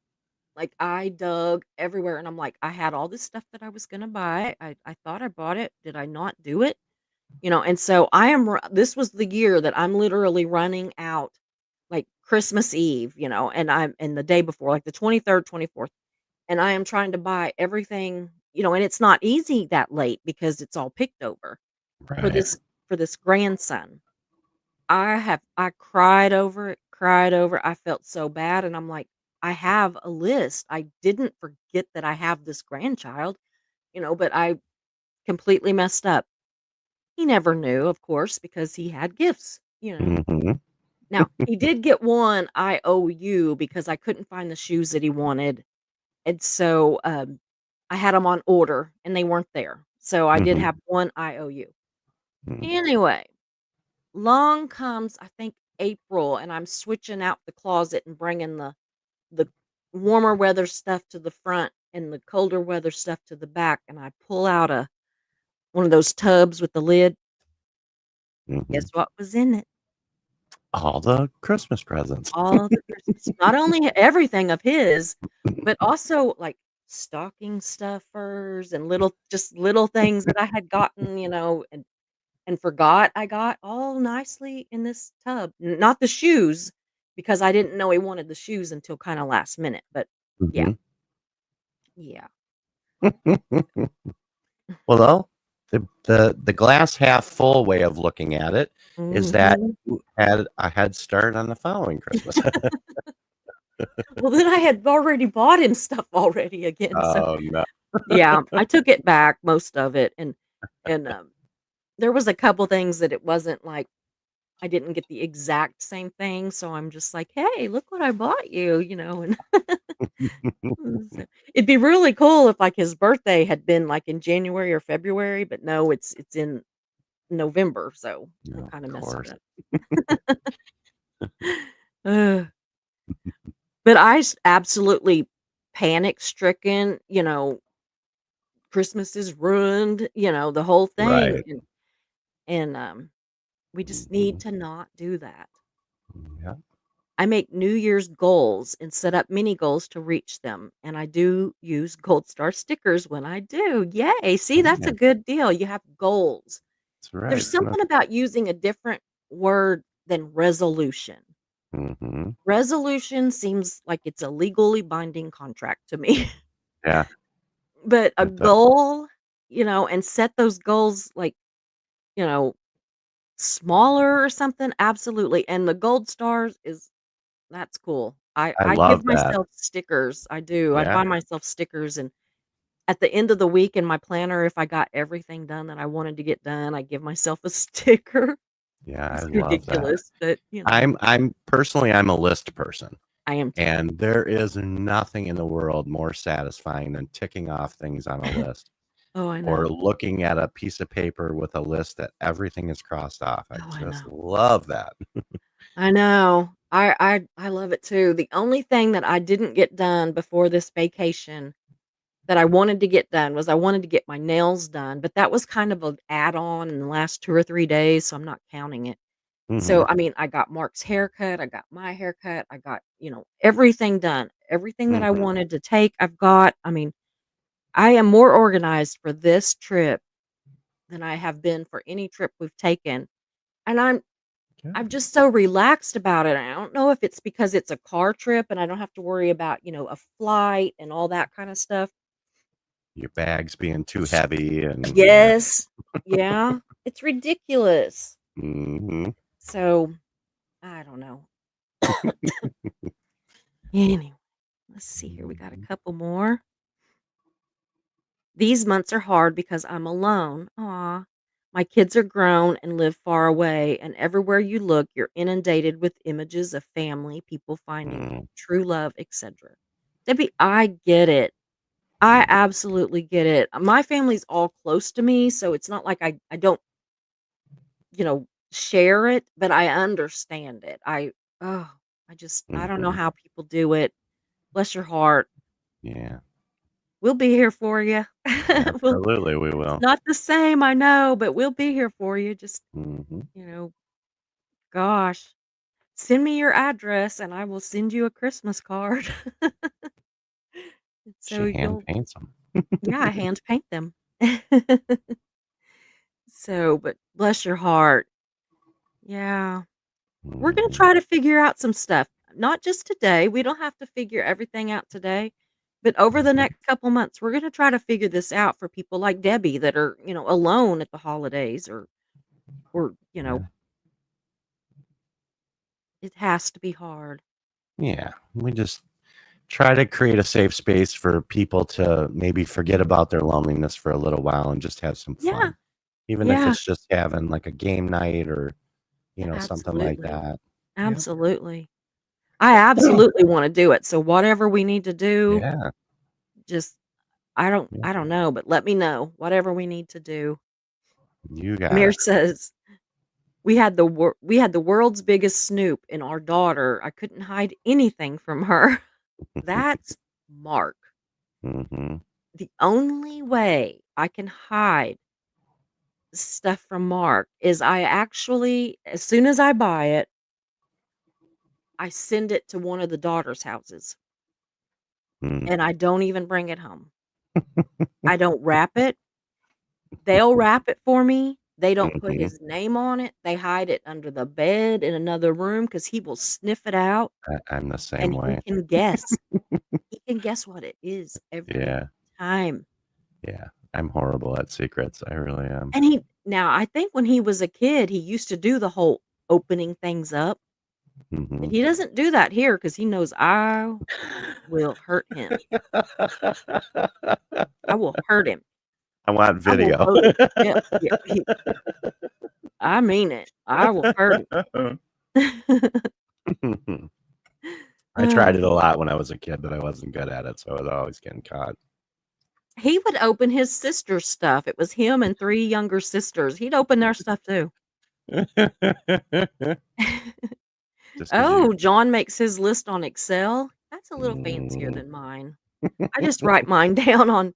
Like, I dug everywhere and I'm like, I had all this stuff that I was going to buy. I thought I bought it. Did I not do it? And so this was the year that I'm literally running out, like, Christmas Eve, and the day before, like, the 23rd, 24th, and I am trying to buy everything, and it's not easy that late because it's all picked over for Right. this grandson. I cried over it, cried over. I felt so bad, and I'm like, I have a list. I didn't forget that I have this grandchild, but I completely messed up. He never knew, of course, because he had gifts. Hmm. Now, he did get one IOU because I couldn't find the shoes that he wanted, and so, I had them on order, and they weren't there. So I did Hmm. have one IOU. Anyway, long comes, I think, April, and I'm switching out the closet and bringing the warmer weather stuff to the front and the colder weather stuff to the back, and I pull out a one of those tubs with the lid. Hmm. Guess what was in it? All the Christmas presents. All the Christmas, not only everything of his, but also, like, stocking stuffers and little things that I had gotten, and forgot I got all nicely in this tub. Not the shoes, because I didn't know he wanted the shoes until kinda last minute, but yeah, Hmm. yeah. Well, though, the glass half full way of looking at it is that Mhm. you had a head start on the following Christmas. Well, then I had already bought him stuff already again, so Oh, no. yeah, I took it back, most of it, and And, there was a couple things that it wasn't like I didn't get the exact same thing, so I'm just like, "Hey, look what I bought you," and so it'd be really cool if, like, his birthday had been, like, in January or February, but no, it's in November, so I No, of kinda messed course. it up. Ugh, but absolutely panic-stricken, Christmas is ruined, the whole thing, Right. and we just need Mhm. to not do that. Yeah. I make New Year's goals and set up mini goals to reach them, and I do use Gold Star stickers when I do. Yay! See, that's Yeah, a good deal. You have goals. that's right. There's something about using a different word than resolution. Mhm. Resolution seems like it's a legally binding contract to me, Yeah, but a it does. goal, and set those goals like, you know, smaller or something, absolutely, and the gold stars is that's cool. I I give love that. myself stickers, I do, I Yeah, buy myself stickers, and at the end of the week in my planner, if I got everything done that I wanted to get done, I give myself a sticker. yeah, I It's love that. ridiculous, but, I'm personally, I'm a list person, I am too. and there is nothing in the world more satisfying than ticking off things on a list Oh, I or know. looking at a piece of paper with a list that everything is crossed off. I Oh, I just know. love that. I know. I love it too. The only thing that I didn't get done before this vacation that I wanted to get done was I wanted to get my nails done, but that was kind of an add-on in the last 2 or 3 days, so I'm not counting it. So, Mhm. I mean, I got Mark's haircut, I got my haircut, I got, everything done. Everything that I Mhm. wanted to take, I've got. I mean, I am more organized for this trip than I have been for any trip we've taken, and I'm Good. just so relaxed about it. I don't know if it's because it's a car trip and I don't have to worry about, a flight and all that kinda stuff. Your bags being too heavy and yeah. Yes. Yeah. It's ridiculous. Mhm. So, I don't know. Anyway, let's see here. We got a Mhm. couple more. These months are hard because I'm alone. Aw. My kids are grown and live far away, and everywhere you look, you're inundated with images of family, people finding Mm, true love, etc. Debbie, I get it. I mm. absolutely get it. My family's all close to me, so it's not like I don't, share it, but I understand it. Oh, I don't know Mhm. how people do it. Bless your heart. Yeah, We'll be here for you. absolutely, we It's will. not the same, I know, but we'll be here for you. Just, Mhm. you know, gosh, send me your address and I will send you a Christmas card. So She hand you'll paints them. yeah, I hand paint them. So, but bless your heart. Yeah. We're gonna Mhm. try to figure out some stuff. Not just today. We don't have to figure everything out today. But over the Mhm. next couple months, we're gonna try to figure this out for people like Debbie that are, alone at the holidays or, Yeah. it has to be hard. Yeah, we just try to create a safe space for people to maybe forget about their loneliness for a little while and just have some Yeah. fun. Even if Yeah. it's just having, like, a game night or, something like Absolutely. that. Yep. Absolutely. I absolutely wanna do it. So whatever we need to do, Yeah, just I don't yeah, I don't know, but let me know. Whatever we need to do. you got Amir it. says we had the world's biggest snoop in our daughter. I couldn't hide anything from her. That's Mark. Mhm. The only way I can hide stuff from Mark is I actually as soon as I buy it, I send it to one of the daughter's houses, Mm. and I don't even bring it home. I don't wrap it. They'll wrap it for me. They don't put Mhm. his name on it. They hide it under the bed in another room because he will sniff it out, I'm the same and he way. can guess. He can guess what it is every Yeah, time. yeah. I'm horrible at secrets, I really am. And I think when he was a kid, he used to do the whole opening things up, and Mhm. he doesn't do that here because he knows I will hurt him. I will hurt him. I want I will video. vote. Yeah, yeah, I mean it. I will hurt it. I tried Uh, it a lot when I was a kid, but I wasn't good at it, so I was always getting caught. he would open his sister's stuff. It was him and 3 younger sisters. He'd open their stuff too. Just because you Oh, John makes his list on Excel? That's a little fancier mm, than mine. I just write mine down on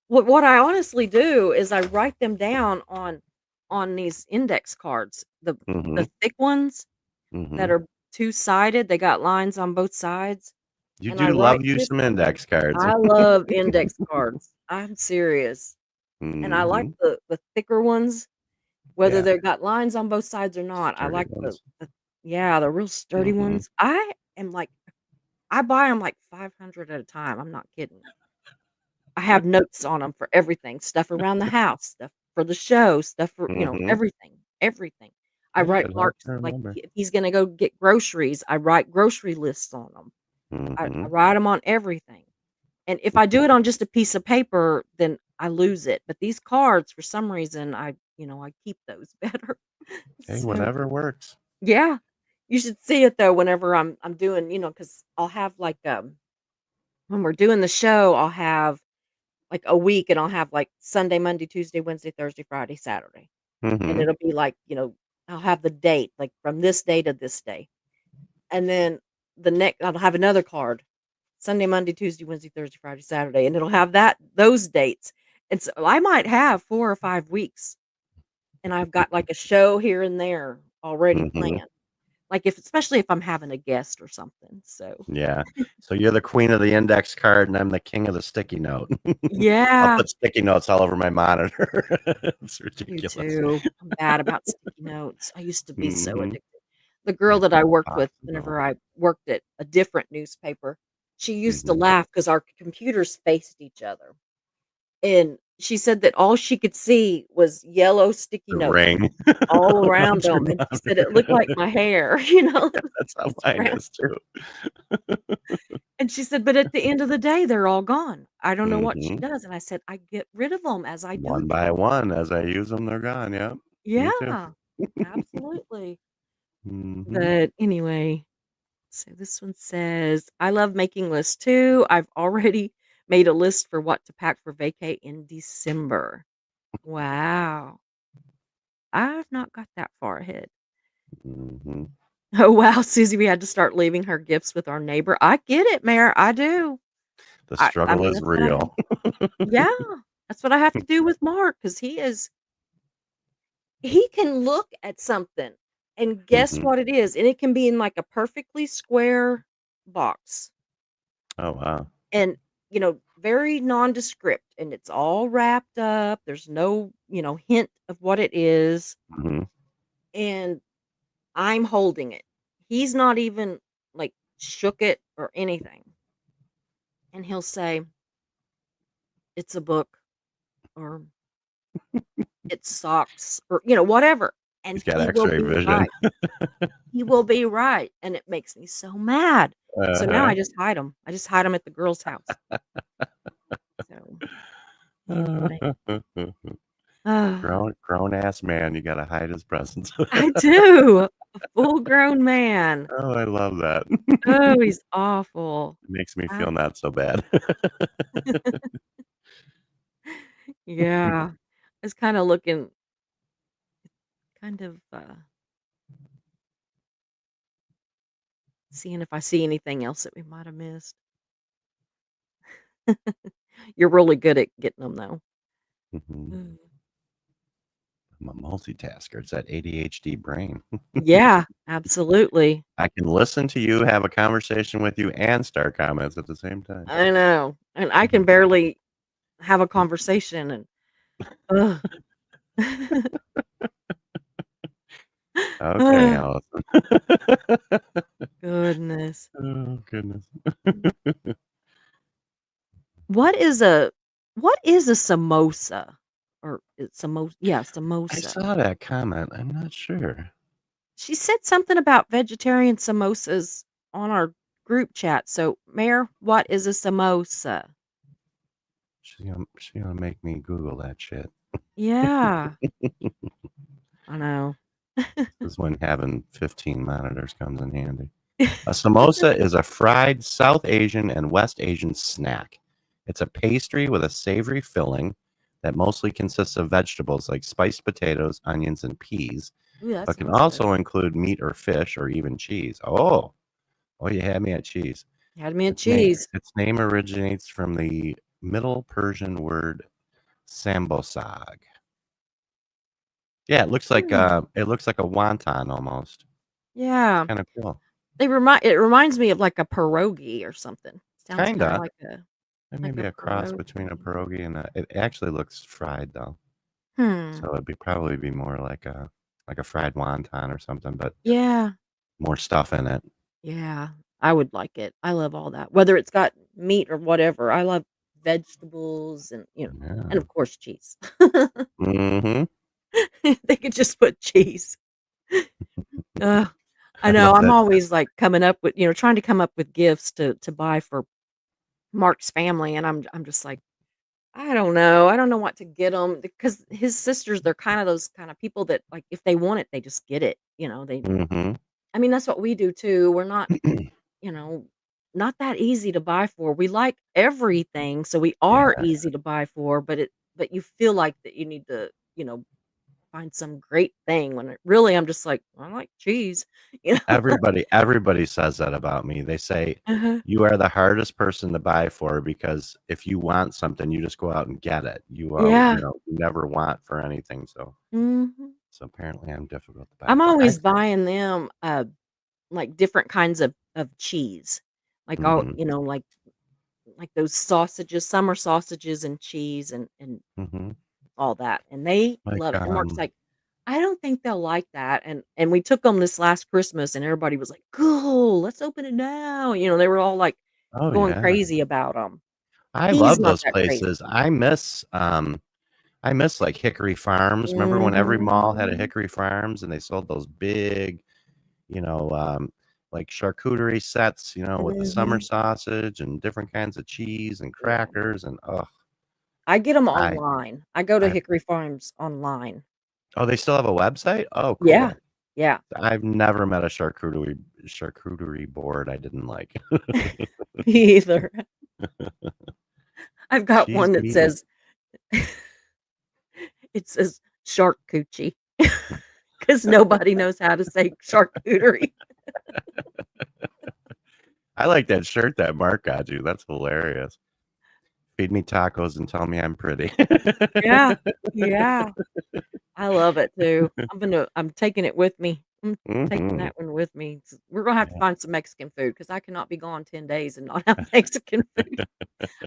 what I honestly do is I write them down on these index cards, the mhm, thick ones that mhm. are two-sided, they got lines on both sides, You and I do write love you with some index cards. I love index cards. I'm serious, and I like Mhm. the thicker ones, whether Yeah, they've got lines on both sides or not. I sturdy like ones. the real sturdy Mhm. ones. I am like I buy them like 500 at a time, I'm not kidding. I have notes on them for everything, stuff around the house, stuff for the show, stuff for, Mhm. everything, everything. I Yeah, write it helps marks, to like, remember. if he's gonna go get groceries, I write grocery lists on them. I Mhm. write them on everything, and if I do it on just a piece of paper, then I lose it, but these cards, for some reason, I keep those better. Hey, So, whatever works. yeah. You should see it, though, whenever I'm doing, because 'cause I'll have, like, when we're doing the show, I'll have like a week and I'll have like Sunday, Monday, Tuesday, Wednesday, Thursday, Friday, Saturday. And Mhm. it'll be like, I'll have the date like from this day to this day. And then I'll have another card. Sunday, Monday, Tuesday, Wednesday, Thursday, Friday, Saturday. And it'll have those dates. And so I might have 4 or 5 weeks and I've got like a show here and there already Mhm. planned. Like especially if I'm having a guest or something. So Yeah. So you're the queen of the index card, and I'm the king of the sticky note. I'll yeah. put sticky notes all over my monitor. It's Do ridiculous. too. I'm bad about sticky notes. I used to be so Mhm. addicted. The girl I that put I worked with boxes all whenever over. I worked at a different newspaper, she used to Mhm. laugh because our computers faced each other, and she said that all she could see was yellow sticky The notes ring all around around your them, and she said it looked like monitor. my hair, Yeah, that's how just mine around. is too. And she said, "But at the end of the day, they're all gone. I don't know what she Mhm. does." And I said, "I get rid of them as I do One by things." one, as I use them, they're gone. Yep. Me too. Yeah, absolutely. Mhm. But anyway, so this one says, "I love making lists too. I've already made a list for what to pack for vacay in December." Wow. I've not got that far ahead. Mhm. Oh, wow, Susie, we had to start leaving her gifts with our neighbor. I get it, Mayor. I do. The I struggle mean, is that's what I have. real. Yeah, that's what I have to do with Mark because he can look at something and guess Mhm. what it is. And it can be in like a perfectly square box. Oh, wow. And, very nondescript, and it's all wrapped up, there's no, hint of what it is, Mhm. and I'm holding it. He's not even, like, shook it or anything, and he'll say, "It's a book," or "It's socks," or, whatever, and He's got he will X-ray be vision. right. He will be right, and it makes me so mad. So now Uh-huh. I just hide them. I just hide them at the girl's house. So, anyway. Grown ass man, you gotta hide his presence. I do. A full-grown man. Oh, I love that. Oh, he's awful. It makes me I feel not so bad. yeah. I was kinda looking kind of, seeing if I see anything else that we might have missed. You're really good at getting them, though. Mhm. Mm. I'm a multitasker. It's that ADHD brain. Yeah, absolutely. I can listen to you, have a conversation with you, and start comments at the same time. I know, and I can barely have a conversation and ugh. Okay, Ah, Allison. goodness. Oh, goodness. What is a what is a samosa? Or it's yeah, I samosa. saw that comment. I'm not sure. She said something about vegetarian samosas on our group chat. So, Mayor, what is a samosa? She's gonna make me Google that shit. Yeah. I know. This is when having 15 monitors comes in handy. A samosa is a fried South Asian and West Asian snack. It's a pastry with a savory filling that mostly consists of vegetables like spiced potatoes, onions, and peas, Ooh, that but can sounds good. also include meat or fish or even cheese. Oh, you had me at cheese. Had me at Its name cheese. its name originates from the Middle Persian word sambosag. Yeah, Hmm. it looks like a wonton almost. It's Yeah. kind of cool. It reminds me of like a pierogi or something. Sounds kind of Kinda. It may like be a a cross between a pierogi. pierogi and a. It actually looks fried though, Hmm. so it'd be probably be more like a fried wonton or something, but Yeah. more stuff in it. Yeah. I would like it. I love all that. Whether it's got meat or whatever. I love vegetables and, and Yeah. of course cheese. Hmm. They could just put cheese. Ugh. I I know. love I'm that. always like coming up with, trying to come up with gifts to buy for Mark's family, and I'm just like, I don't know. I don't know what to get him because his sisters, they're kind of those kind of people that like if they want it, they just get it. They Hmm. I mean, that's what we do too. We're not, you know, not that easy to buy for. We like everything, so we are Yeah. easy to buy for, but you feel like that you need to, find some great thing when really I'm just like, I like cheese, you know. Everybody says that about me. They say Uh-huh. you are the hardest person to buy for because if you want something, you just go out and get it. Yeah. You never want for anything. Mhm. So apparently I'm difficult to buy I'm for. always buying them like different kinds of cheese. Like all, Hmm. like those sausages, summer sausages and cheese and Hmm. all that. And they Like, love it. And Mark's like, I don't think they'll like that. And we took them this last Christmas and everybody was like, "Cool, let's open it now." They were all like oh going yeah, crazy about them. I He's love not those that crazy. places. I miss like Hickory Farms. Remember when every mall had a Mhm. Hickory Farms and they sold those big, you know, um, like charcuterie sets, with the summer Mhm. sausage and different kinds of cheese and Yeah. crackers and oh, I get them I online. I go to I Hickory Farms online. oh, they still have a website? Oh, Yeah. cool. Yeah. I've never met a charcuterie board I didn't like. Me either. I've got Cheese one that meat and says it says shark coochie because nobody knows how to say charcuterie. I like that shirt that Mark got you. That's hilarious. Feed me tacos and tell me I'm pretty. Yeah. Yeah. I love it too. I'm taking it with me. I'm taking Hmm. that one with me. We're gonna have to Yeah. find some Mexican food because I cannot be gone 10 days and not have Mexican food.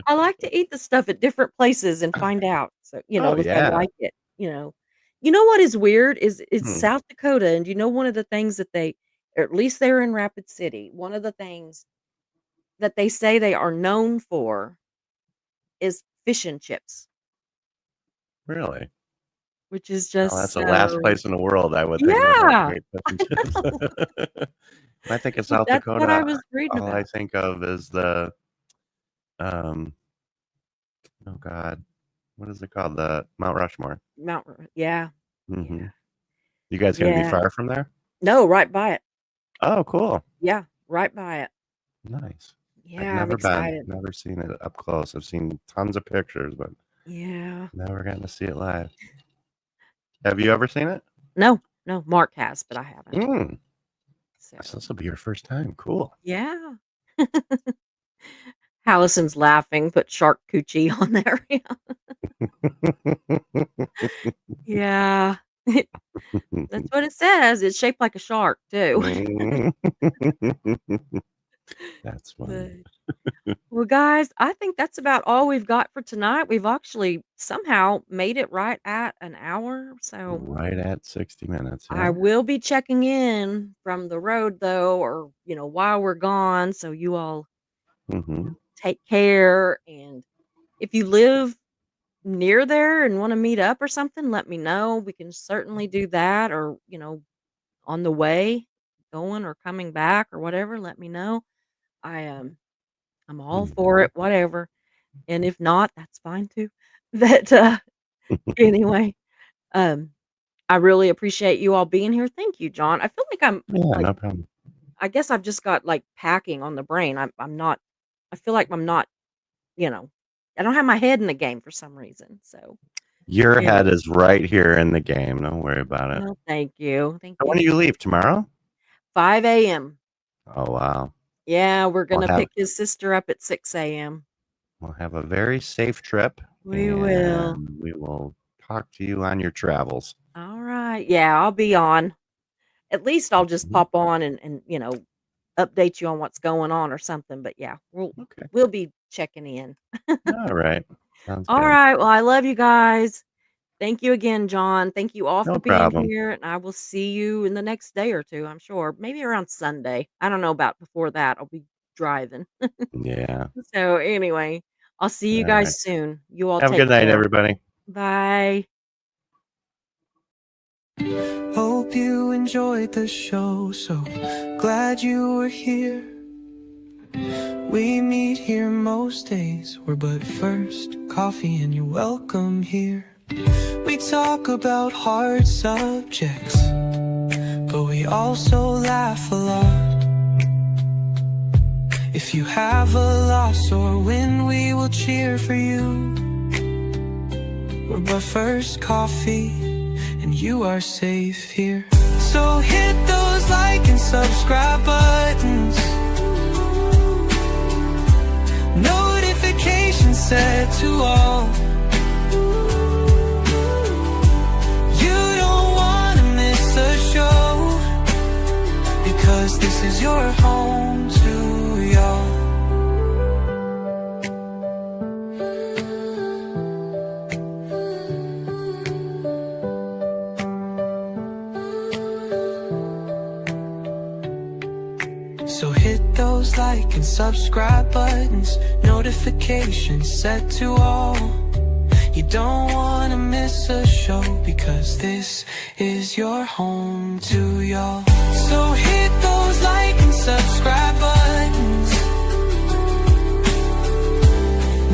I like to eat the stuff at different places and find out, so, Oh if I yeah. like it, you know? You know what is weird is it's Hmm. South Dakota, and you know one of the things that or at least they're in Rapid City, one of the things that they say they are known for is fish and chips, Really? which is Well, that's just the last so place in the world I would think would have yeah! great fish I and chips. know, When I think of but South that's what I Dakota, was reading all I about. think of is the um oh God, what is it called? The Mount Rushmore. Yeah, Hmm. yeah, You guys gonna be yeah. far from there? No, right by it. Oh, cool. Yeah, right by it. Nice. I've Yeah, I'm never been, excited. never seen it up close. I've seen tons of pictures, but Yeah. never gotten to see it live. Have you ever seen it? No, no, Mark has, but I haven't. Mm. So So, this will be your first time. Cool. yeah. Allison's laughing, put shark coochie on there. Yeah. That's what it says. It's shaped like a shark too. Mm. That's But, funny. well, guys, I think that's about all we've got for tonight. We've actually somehow made it right at an hour. So Right at 60 minutes. I Yeah. will be checking in from the road though, or, while we're gone. So you all, Hmm. take care. And if you live near there and want to meet up or something, let me know. We can certainly do that or, on the way going or coming back or whatever, let me know. I I'm all for Hmm. it, whatever. And if not, that's fine too. That, anyway, um, I really appreciate you all being here. Thank you, John. I feel like I'm Yeah, like, no problem. I guess I've just got like packing on the brain. I'm not, I feel like I'm not, you know, I don't have my head in the game for some reason. So, Your anyway, head is right here in the game. Don't worry about it. well, thank you. Thank So you when do you so much. leave tomorrow? 5 a.m. Oh wow. Yeah, we're We'll gonna have pick his sister up at 6 a.m. we'll have a very safe trip, We will. and we will talk to you on your travels. All right. Yeah, I'll be on. At least I'll just Mhm. pop on and update you on what's going on or something. But yeah, Okay. we'll be checking in. All right. Sounds All good. right. Well, I love you guys. Thank you again, John. Thank you all for No being problem. here. And I will see you in the next day or two, I'm sure. Maybe around Sunday. I don't know about before that. I'll be driving. Yeah. So anyway, I'll see you All right. guys soon. You all Have a take good night, care. everybody. Bye. Hope you enjoyed the show, so glad you were here. We meet here most days, we're but first coffee and you're welcome here. We talk about hard subjects, but we also laugh a lot. If you have a loss or win, we will cheer for you. We're but first coffee and you are safe here. So hit those like and subscribe buttons, notifications set to all. You don't wanna miss a show, because this is your home to y'all. So hit those like and subscribe buttons, notifications set to all. You don't wanna miss a show, because this is your home to y'all. So hit those like and subscribe buttons,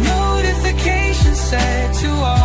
notifications set to all.